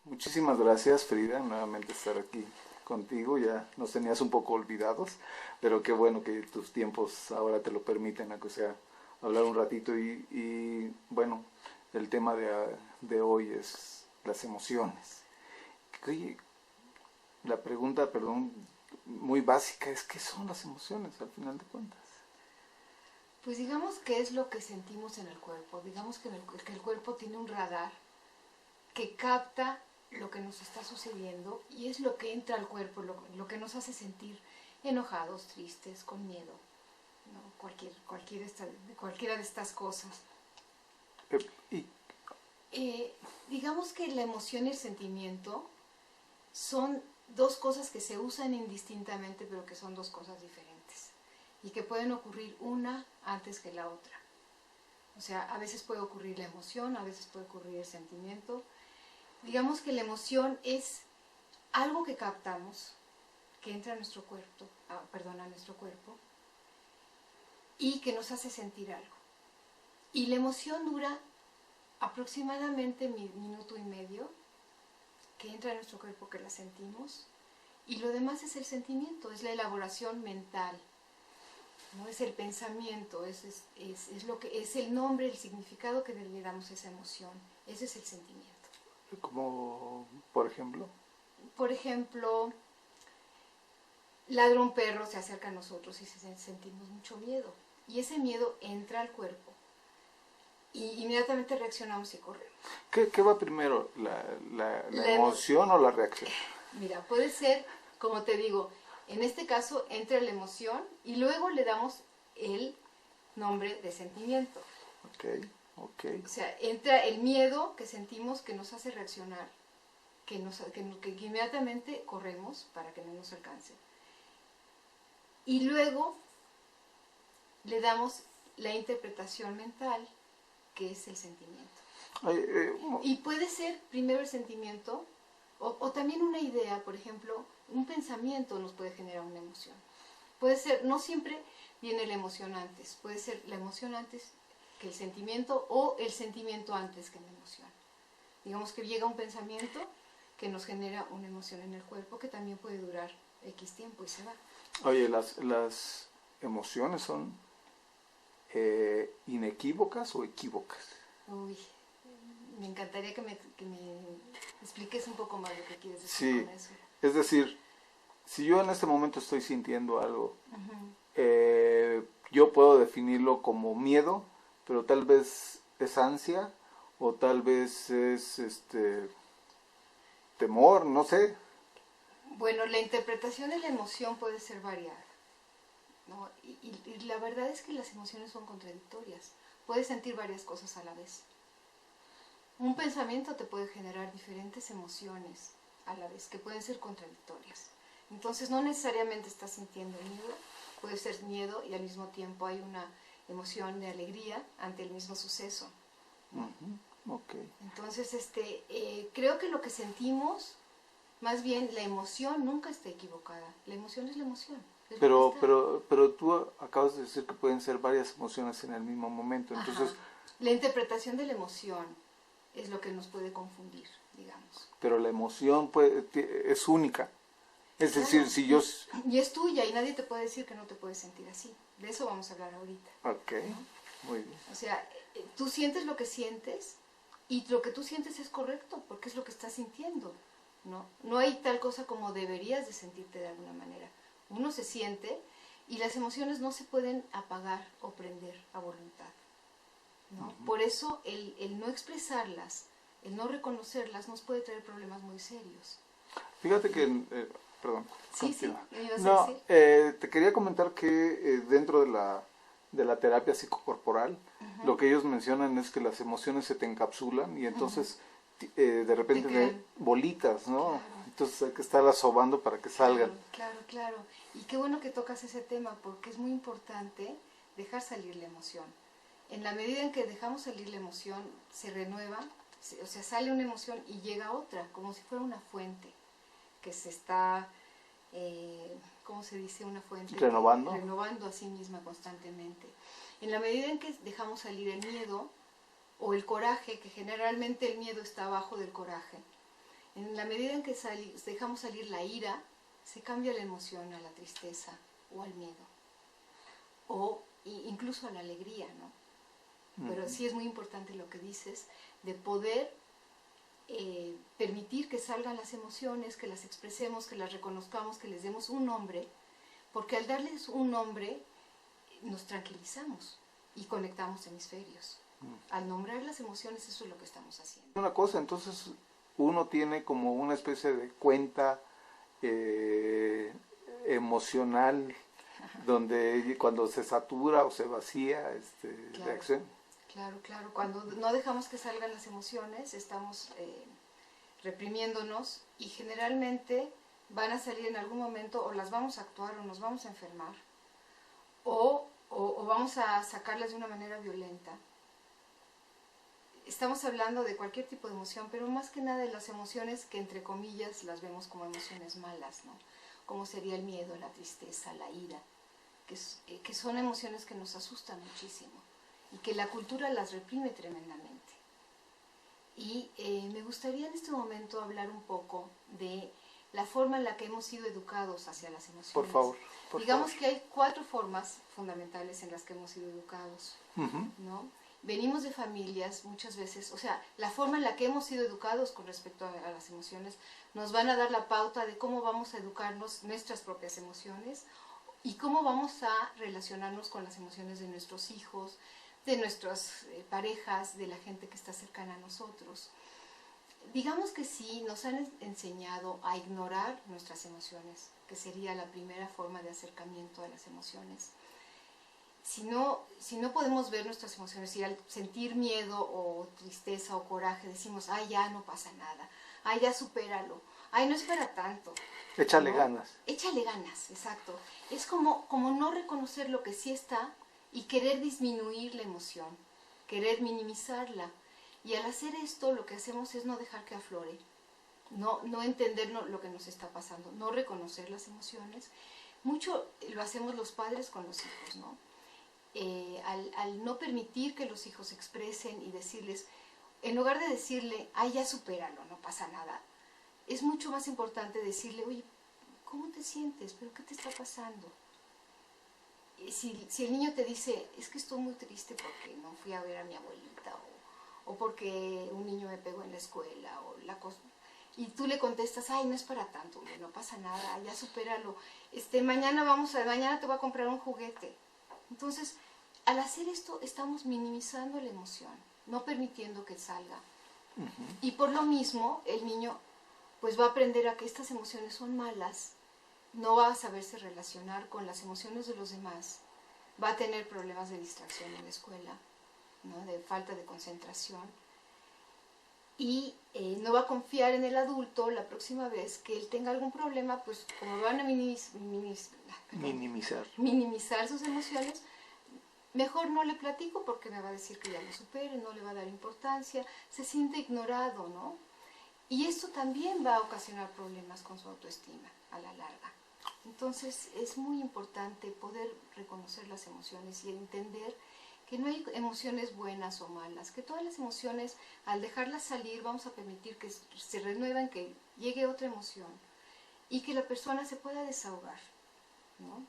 Muchísimas gracias, Frida, nuevamente estar aquí contigo. Ya nos tenías un poco olvidados, pero qué bueno que tus tiempos ahora te lo permiten, aunque sea hablar un ratito. Bueno, el tema de hoy es las emociones. Oye, la pregunta, perdón, muy básica es: ¿qué son las emociones al final de cuentas? Pues digamos que es lo que sentimos en el cuerpo. Digamos que el cuerpo tiene un radar que capta lo que nos está sucediendo y es lo que entra al cuerpo, lo que nos hace sentir enojados, tristes, con miedo, ¿no? Cualquiera de estas cosas. Y Digamos que la emoción y el sentimiento son dos cosas que se usan indistintamente, pero que son dos cosas diferentes y que pueden ocurrir una antes que la otra. O sea, a veces puede ocurrir la emoción, a veces puede ocurrir el sentimiento. Digamos que la emoción es algo que captamos, que entra a nuestro cuerpo, a nuestro cuerpo, y que nos hace sentir algo. Y la emoción dura aproximadamente minuto y medio, que entra a nuestro cuerpo, que la sentimos, y lo demás es el sentimiento, es la elaboración mental, ¿no? Es el pensamiento, lo que es el nombre, el significado que le damos a esa emoción. Ese es el sentimiento. como, por ejemplo, Por ejemplo, ladra un perro, se acerca a nosotros y sentimos mucho miedo. Y ese miedo entra al cuerpo y inmediatamente reaccionamos y corremos. ¿qué va primero? ¿La emoción o la reacción? Mira, puede ser, como te digo, en este caso entra la emoción y luego le damos el nombre de sentimiento. Ok. O sea, entra el miedo que sentimos, que nos hace reaccionar, que inmediatamente corremos para que no nos alcance. Y luego le damos la interpretación mental, que es el sentimiento. Y puede ser primero el sentimiento o también una idea, por ejemplo, un pensamiento nos puede generar una emoción. Puede ser, no siempre viene la emoción antes, puede ser la emoción antes que el sentimiento o el sentimiento antes que la emoción. Digamos que llega un pensamiento que nos genera una emoción en el cuerpo que también puede durar X tiempo y se va. Oye, las emociones son inequívocas o equívocas. Uy, me encantaría que me expliques un poco más lo que quieres decir Sí, con eso. es decir, si yo en este momento estoy sintiendo algo, yo puedo definirlo como miedo, pero tal vez es ansia o tal vez es temor, no sé. Bueno, la interpretación de la emoción puede ser variada, ¿no? Y la verdad es que las emociones son contradictorias. Puedes sentir varias cosas a la vez. Un pensamiento te puede generar diferentes emociones a la vez, que pueden ser contradictorias. Entonces no necesariamente estás sintiendo miedo, puede ser miedo y al mismo tiempo hay una emoción de alegría ante el mismo suceso, ¿no? Okay. Entonces, creo que lo que sentimos, más bien la emoción nunca está equivocada. La emoción es la emoción. Pero tú acabas de decir que pueden ser varias emociones en el mismo momento, entonces... Ajá. La interpretación de la emoción es lo que nos puede confundir, digamos. Pero la emoción es única. Es Claro, decir, si yo... y es tuya y nadie te puede decir que no te puedes sentir así. De eso vamos a hablar ahorita. Ok, ¿no? muy bien. O sea, tú sientes lo que sientes y lo que tú sientes es correcto porque es lo que estás sintiendo, ¿no? No hay tal cosa como deberías de sentirte de alguna manera. Uno se siente y las emociones no se pueden apagar o prender a voluntad, ¿no? Por eso el no expresarlas, el no reconocerlas nos puede traer problemas muy serios. Fíjate que... perdón. Sí, continúa. ¿me ibas a No, decir? te quería comentar que dentro de la terapia psicocorporal, lo que ellos mencionan es que las emociones se te encapsulan y entonces de repente de bolitas, ¿no? Claro. Entonces hay que estarlas sobando para que salgan. Claro. Y qué bueno que tocas ese tema porque es muy importante dejar salir la emoción. En la medida en que dejamos salir la emoción, se renueva, o sea, sale una emoción y llega otra, como si fuera una fuente que se está, ¿cómo se dice? Una fuente renovando a sí misma constantemente. En la medida en que dejamos salir el miedo o el coraje, que generalmente el miedo está abajo del coraje, en la medida en que dejamos salir la ira, se cambia la emoción a la tristeza o al miedo, o incluso a la alegría, ¿no? Pero sí es muy importante lo que dices, de poder permitir que salgan las emociones, que las expresemos, que las reconozcamos, que les demos un nombre, porque al darles un nombre nos tranquilizamos y conectamos hemisferios. Al nombrar las emociones, eso es lo que estamos haciendo. Una cosa, entonces uno tiene como una especie de cuenta emocional donde cuando se satura o se vacía claro, reacción. Claro. Cuando no dejamos que salgan las emociones, estamos reprimiéndonos y generalmente van a salir en algún momento, o las vamos a actuar o nos vamos a enfermar, o vamos a sacarlas de una manera violenta. Estamos hablando de cualquier tipo de emoción, pero más que nada de las emociones que entre comillas las vemos como emociones malas, ¿no? Como sería el miedo, la tristeza, la ira, que son emociones que nos asustan muchísimo y que la cultura las reprime tremendamente. Y me gustaría en este momento hablar un poco de la forma en la que hemos sido educados hacia las emociones. Por favor. Digamos que hay 4 formas fundamentales en las que hemos sido educados, ¿no? Venimos de familias muchas veces, o sea, la forma en la que hemos sido educados con respecto a las emociones nos van a dar la pauta de cómo vamos a educarnos nuestras propias emociones y cómo vamos a relacionarnos con las emociones de nuestros hijos, de nuestras parejas, de la gente que está cercana a nosotros. Digamos que sí, nos han enseñado a ignorar nuestras emociones, que sería la primera forma de acercamiento a las emociones. Si no podemos ver nuestras emociones y al sentir miedo o tristeza o coraje decimos, ay, ya no pasa nada, ay, ya supéralo, ay, no es para tanto. Échale ganas. Échale ganas, exacto. Es como no reconocer lo que sí está y querer disminuir la emoción, querer minimizarla. Y al hacer esto lo que hacemos es no dejar que aflore, no entender lo que nos está pasando, no reconocer las emociones. Mucho lo hacemos los padres con los hijos, ¿no? Al no permitir que los hijos expresen y decirles, en lugar de decirle, ay, ya supéralo, no pasa nada, es mucho más importante decirle, oye, ¿cómo te sientes? ¿Pero qué te está pasando? Si el niño te dice, es que estoy muy triste porque no fui a ver a mi abuelita, o porque un niño me pegó en la escuela, o la cosa, y tú le contestas, ay, no es para tanto, no pasa nada, ya supéralo, mañana te voy a comprar un juguete. Entonces, al hacer esto, estamos minimizando la emoción, no permitiendo que salga. Y por lo mismo, el niño pues va a aprender a que estas emociones son malas, no va a saberse relacionar con las emociones de los demás, va a tener problemas de distracción en la escuela, ¿no? De falta de concentración, y no va a confiar en el adulto la próxima vez que él tenga algún problema, pues como van a minimizar sus emociones, mejor no le platico porque me va a decir que ya lo supere, no le va a dar importancia, se siente ignorado, ¿no? Y esto también va a ocasionar problemas con su autoestima a la larga. Entonces es muy importante poder reconocer las emociones y entender que no hay emociones buenas o malas, que todas las emociones, al dejarlas salir, vamos a permitir que se renueven, que llegue otra emoción y que la persona se pueda desahogar, ¿no?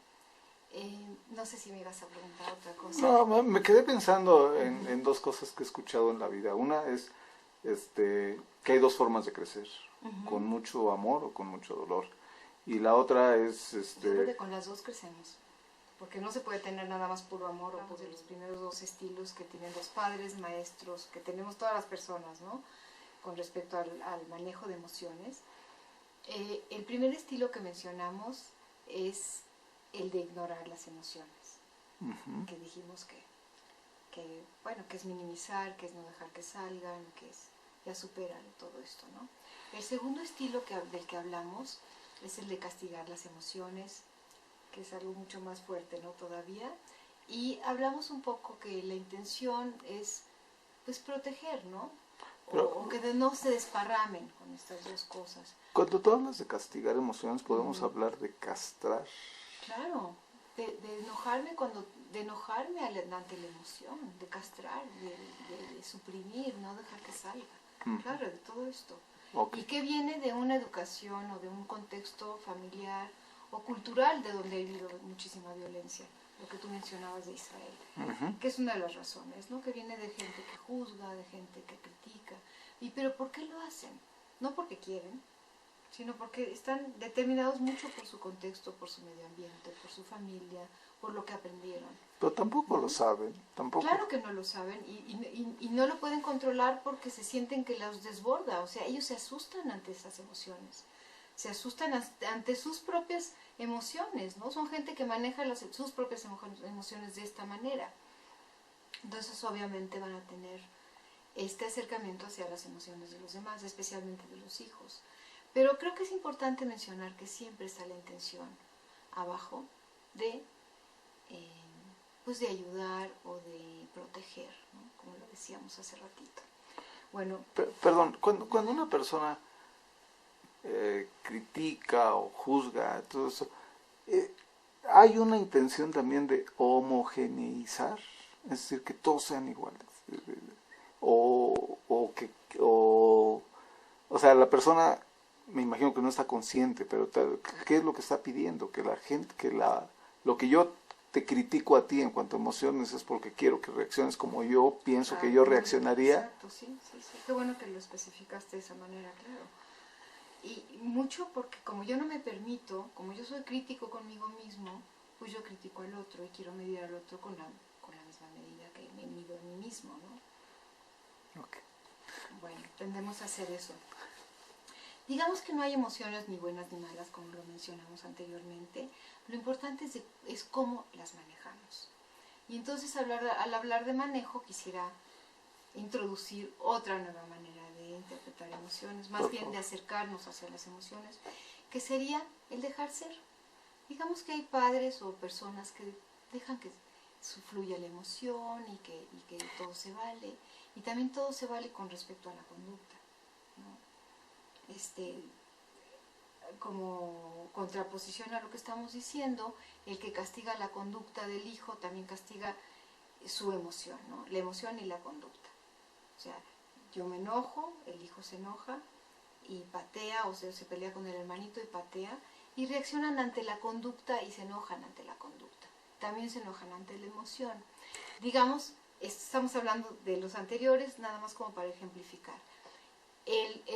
No sé si me ibas a preguntar otra cosa. No, me quedé pensando en 2 cosas que he escuchado en la vida. Una es que hay 2 formas de crecer, con mucho amor o con mucho dolor. Y la otra es... Yo creo que con las 2 crecemos, porque no se puede tener nada más puro amor o pues de los primeros 2 estilos que tienen los padres, maestros, que tenemos todas las personas, ¿no? Con respecto al manejo de emociones. El primer estilo que mencionamos es el de ignorar las emociones, que dijimos que es minimizar, que es no dejar que salgan, que es ya superar todo esto, ¿no? El segundo estilo del que hablamos es el de castigar las emociones, que es algo mucho más fuerte, ¿no? Todavía, Y hablamos un poco que la intención es pues proteger, ¿no? O que no se desparramen con estas dos cosas. Cuando tú hablas de castigar emociones, podemos hablar de castrar. Claro, de enojarme ante la emoción, de castrar, de suprimir, no dejar que salga. Claro, de todo esto. Okay. Y que viene de una educación o de un contexto familiar o cultural de donde ha habido muchísima violencia, lo que tú mencionabas de Israel, que es una de las razones, ¿no? Que viene de gente que juzga, de gente que critica. ¿Pero por qué lo hacen? No porque quieren, sino porque están determinados mucho por su contexto, por su medio ambiente, por su familia, por lo que aprendieron. Pero tampoco lo saben, tampoco. Claro que no lo saben y no lo pueden controlar porque se sienten que los desborda, o sea, ellos se asustan ante esas emociones, se asustan ante sus propias emociones, ¿no? Son gente que maneja sus propias emociones de esta manera. Entonces, obviamente van a tener este acercamiento hacia las emociones de los demás, especialmente de los hijos. Pero creo que es importante mencionar que siempre está la intención abajo de, pues de ayudar o de proteger, ¿no? Como lo decíamos hace ratito. Bueno, perdón, cuando una persona critica o juzga, todo eso, hay una intención también de homogeneizar, es decir, que todos sean iguales. O sea, la persona, me imagino que no está consciente, pero ¿qué es lo que está pidiendo? Que la gente, lo que yo te critico a ti en cuanto a emociones es porque quiero que reacciones como yo pienso que yo reaccionaría. Exacto, sí. Qué bueno que lo especificaste de esa manera, claro. Y mucho porque como yo no me permito, como yo soy crítico conmigo mismo, pues yo critico al otro y quiero medir al otro con la misma medida que me mido a mí mismo, ¿no? Okay. Bueno, tendemos a hacer eso. Digamos que no hay emociones ni buenas ni malas, como lo mencionamos anteriormente. Lo importante es cómo las manejamos. Y entonces al hablar de manejo quisiera introducir otra nueva manera de interpretar emociones, más bien de acercarnos hacia las emociones, que sería el dejar ser. Digamos que hay padres o personas que dejan que fluya la emoción y que todo se vale, y también todo se vale con respecto a la conducta, ¿no? Como contraposición a lo que estamos diciendo, el que castiga la conducta del hijo también castiga su emoción, ¿no? La emoción y la conducta. O sea, yo me enojo, el hijo se enoja y patea, o sea, se pelea con el hermanito y patea, y reaccionan ante la conducta y se enojan ante la conducta. También se enojan ante la emoción. Digamos, estamos hablando de los anteriores, nada más como para ejemplificar.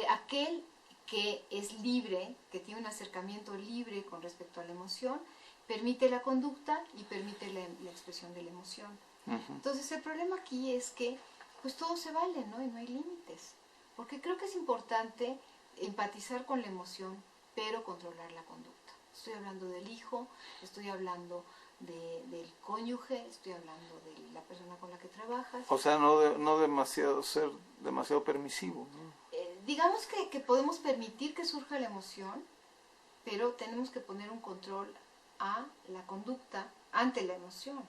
Aquel que es libre, que tiene un acercamiento libre con respecto a la emoción, permite la conducta y permite la expresión de la emoción. Entonces el problema aquí es que pues todo se vale, ¿no? Y no hay límites. Porque creo que es importante empatizar con la emoción, pero controlar la conducta. Estoy hablando del hijo, estoy hablando del cónyuge, estoy hablando de la persona con la que trabajas. O sea, no ser demasiado permisivo, ¿no? Digamos que podemos permitir que surja la emoción, pero tenemos que poner un control a la conducta ante la emoción.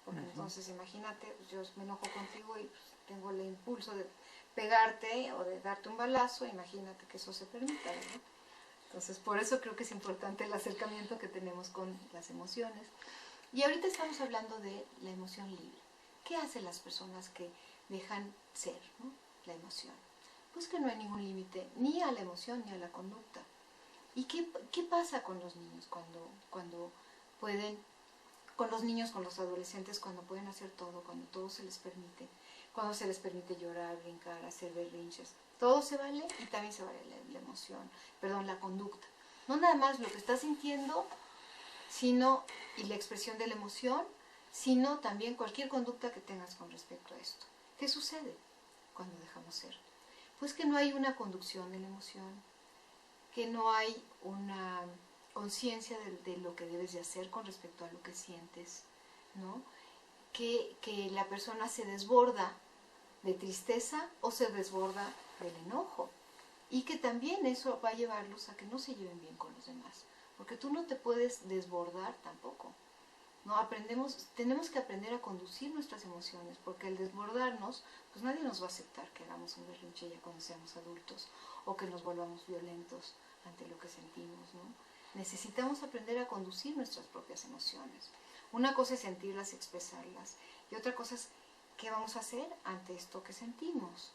Porque entonces imagínate, pues yo me enojo contigo y pues, tengo el impulso de pegarte o de darte un balazo, imagínate que eso se permita, ¿no? Entonces por eso creo que es importante el acercamiento que tenemos con las emociones. Y ahorita estamos hablando de la emoción libre. ¿Qué hacen las personas que dejan ser, ¿no? La emoción? Pues que no hay ningún límite ni a la emoción ni a la conducta. ¿Y qué pasa con los niños cuando pueden, con los niños, con los adolescentes, cuando pueden hacer todo, cuando todo se les permite, cuando se les permite llorar, brincar, hacer berrinches? Todo se vale y también se vale la emoción, la conducta. No nada más lo que estás sintiendo, y la expresión de la emoción, sino también cualquier conducta que tengas con respecto a esto. ¿Qué sucede cuando dejamos ser? Pues que no hay una conducción de la emoción, que no hay una conciencia de lo que debes de hacer con respecto a lo que sientes, ¿no? Que la persona se desborda de tristeza o se desborda del enojo, y que también eso va a llevarlos a que no se lleven bien con los demás, porque tú no te puedes desbordar tampoco, ¿no? Tenemos que aprender a conducir nuestras emociones, porque al desbordarnos, pues nadie nos va a aceptar que hagamos un berrinche ya cuando seamos adultos, o que nos volvamos violentos ante lo que sentimos, ¿no? Necesitamos aprender a conducir nuestras propias emociones. Una cosa es sentirlas, expresarlas, y otra cosa es qué vamos a hacer ante esto que sentimos,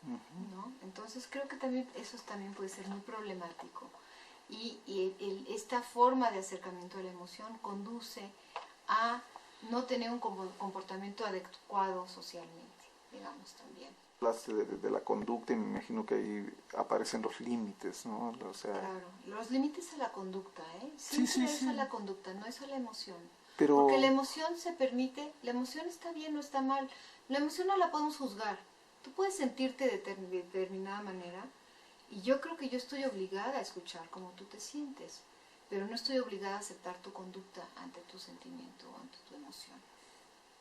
¿no? Entonces creo que también eso también puede ser muy problemático. Y esta forma de acercamiento a la emoción conduce a no tener un comportamiento adecuado socialmente, digamos, también. Hablaste de la conducta y me imagino que ahí aparecen los límites, ¿no? O sea, claro, los límites a la conducta, ¿eh? Sí, Siempre sí, es a sí. la conducta, no es a la emoción. Pero, Porque la emoción se permite, la emoción está bien o está mal, la emoción no la podemos juzgar. Tú puedes sentirte de determinada manera, y yo creo que yo estoy obligada a escuchar cómo tú te sientes, pero no estoy obligada a aceptar tu conducta ante tu sentimiento o ante tu emoción.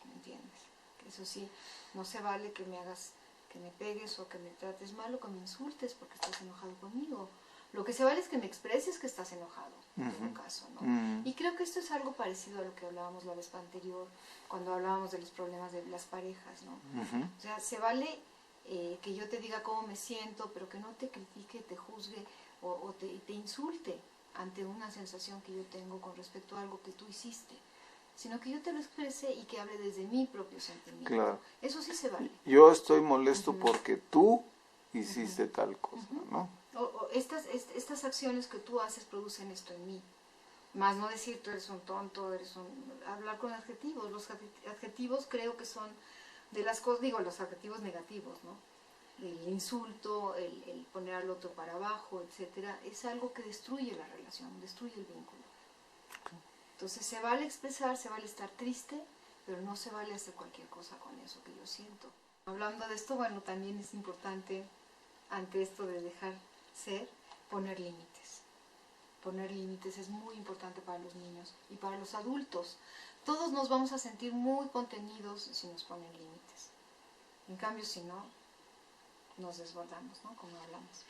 ¿Me entiendes? Eso sí, no se vale que me pegues o que me trates mal o que me insultes porque estás enojado conmigo. Lo que se vale es que me expreses que estás enojado, en todo caso, ¿no? Y creo que esto es algo parecido a lo que hablábamos la vez anterior, cuando hablábamos de los problemas de las parejas, ¿no? O sea, se vale que yo te diga cómo me siento, pero que no te critique, te juzgue o te insulte ante una sensación que yo tengo con respecto a algo que tú hiciste, sino que yo te lo exprese y que hable desde mi propio sentimiento. Claro. Eso sí se vale. Yo estoy molesto porque tú hiciste tal cosa, ¿no? O estas acciones que tú haces producen esto en mí. Más no decir tú eres un tonto, hablar con adjetivos. Los adjetivos creo que son de las cosas, digo, los adjetivos negativos, ¿no? El insulto, el poner al otro para abajo, etcétera, es algo que destruye la relación, destruye el vínculo. Entonces se vale expresar, se vale estar triste, pero no se vale hacer cualquier cosa con eso que yo siento. Hablando de esto, bueno, también es importante, ante esto de dejar ser, poner límites. Poner límites es muy importante para los niños y para los adultos. Todos nos vamos a sentir muy contenidos si nos ponen límites. En cambio, si no, nos desbordamos, ¿no? Como hablamos.